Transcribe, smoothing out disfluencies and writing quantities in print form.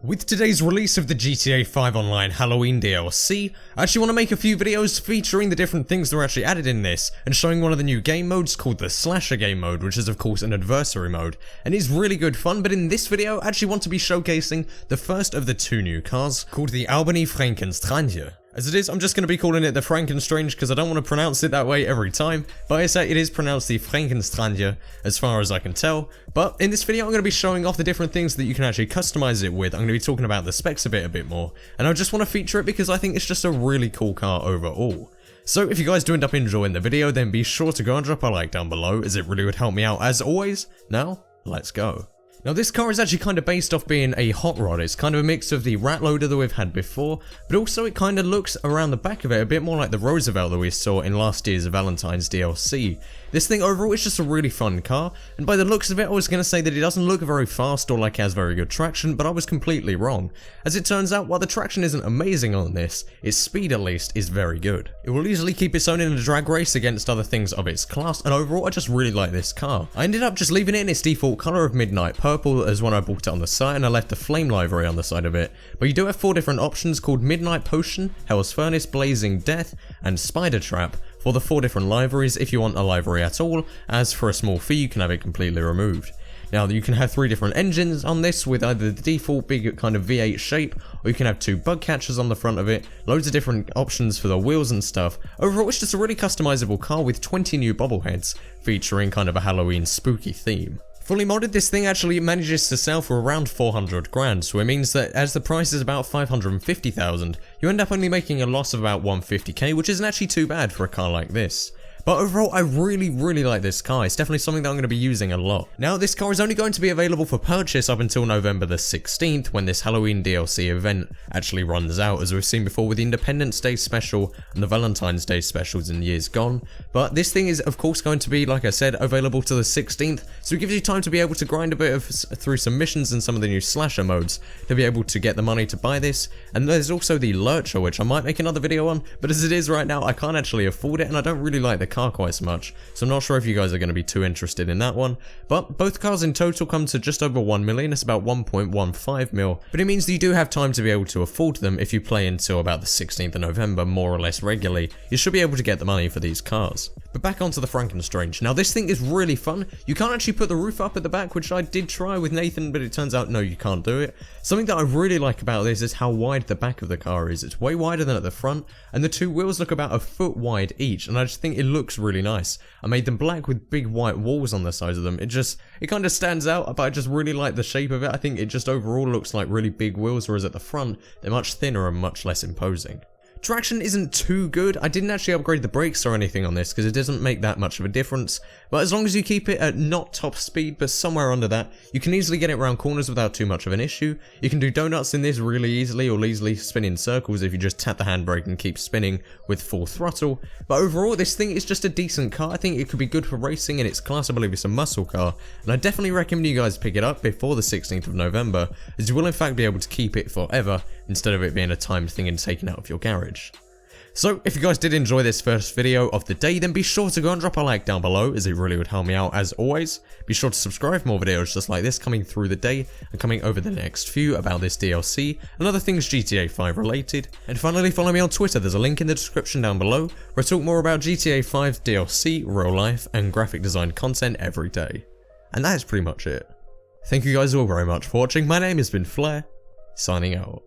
With today's release of the GTA 5 Online Halloween DLC, I actually want to make a few videos featuring the different things that are actually added in this, and showing one of the new game modes called the Slasher game mode, which is of course an adversary mode, and is really good fun. But in this video, I actually want to be showcasing the first of the two new cars, called the Albany Fränken Stange. As it is, I'm just going to be calling it the Fränken Stange because I don't want to pronounce it that way every time, but I say it is pronounced the Fränken Stange as far as I can tell. But in this video I'm going to be showing off the different things that you can actually customize it with. I'm going to be talking about the specs of it a bit more, and I just want to feature it because I think it's just a really cool car overall. So if you guys do end up enjoying the video, then be sure to go and drop a like down below, as it really would help me out as always. Now, let's go. Now this car is actually kind of based off being a hot rod. It's kind of a mix of the rat loader that we've had before, but also it kind of looks around the back of it a bit more like the Roosevelt that we saw in last year's Valentine's DLC. This thing overall is just a really fun car, and by the looks of it I was going to say that it doesn't look very fast or like it has very good traction, but I was completely wrong. As it turns out, while the traction isn't amazing on this, its speed at least is very good. It will easily keep its own in a drag race against other things of its class, and overall I just really like this car. I ended up just leaving it in its default colour of midnight purple as when I bought it on the site, and I left the flame livery on the side of it, but you do have 4 different options called Midnight Potion, Hell's Furnace, Blazing Death, and Spider Trap for the 4 different liveries if you want a livery at all, as for a small fee you can have it completely removed. Now you can have 3 different engines on this with either the default big kind of V8 shape, or you can have 2 bug catchers on the front of it, loads of different options for the wheels and stuff. Overall it's just a really customizable car with 20 new bobbleheads featuring kind of a Halloween spooky theme. Fully modded, this thing actually manages to sell for around 400 grand, so it means that as the price is about 550,000, you end up only making a loss of about 150k, which isn't actually too bad for a car like this. But overall, I really like this car. It's definitely something that I'm going to be using a lot. Now, this car is only going to be available for purchase up until November the 16th, when this Halloween DLC event actually runs out, as we've seen before with the Independence Day special and the Valentine's Day specials in years gone. But this thing is, of course, going to be, like I said, available to the 16th, so it gives you time to be able to grind a bit through some missions and some of the new slasher modes to be able to get the money to buy this. And there's also the Lurcher, which I might make another video on, but as it is right now, I can't actually afford it, and I don't really like the car quite so much, so I'm not sure if you guys are going to be too interested in that one. But both cars in total come to just over 1 million, it's about 1.15 mil, but it means that you do have time to be able to afford them if you play until about the 16th of November more or less regularly. You should be able to get the money for these cars. But back onto the Fränken Stange. Now this thing is really fun. You can't actually put the roof up at the back, which I did try with Nathan, but it turns out no, you can't do it. Something that I really like about this is how wide the back of the car is. It's way wider than at the front, and the 2 wheels look about a foot wide each, and I just think it looks really nice. I made them black with big white walls on the sides of them. It kind of stands out, but I just really like the shape of it. I think it just overall looks like really big wheels, whereas at the front, they're much thinner and much less imposing. Traction isn't too good. I didn't actually upgrade the brakes or anything on this because it doesn't make that much of a difference, but as long as you keep it at not top speed but somewhere under that, you can easily get it around corners without too much of an issue. You can do donuts in this really easily, or easily spin in circles if you just tap the handbrake and keep spinning with full throttle. But overall this thing is just a decent car. I think it could be good for racing in its class. I believe it's a muscle car, and I definitely recommend you guys pick it up before the 16th of November, as you will in fact be able to keep it forever instead of it being a timed thing and taken out of your garage. So if you guys did enjoy this first video of the day, then be sure to go and drop a like down below, as it really would help me out as always. Be sure to subscribe for more videos just like this coming through the day and coming over the next few about this DLC and other things GTA 5 related. And finally, follow me on Twitter. There's a link in the description down below where I talk more about GTA 5 DLC, real life, and graphic design content every day. And that is pretty much it. Thank you guys all very much for watching. My name has been Flair, signing out.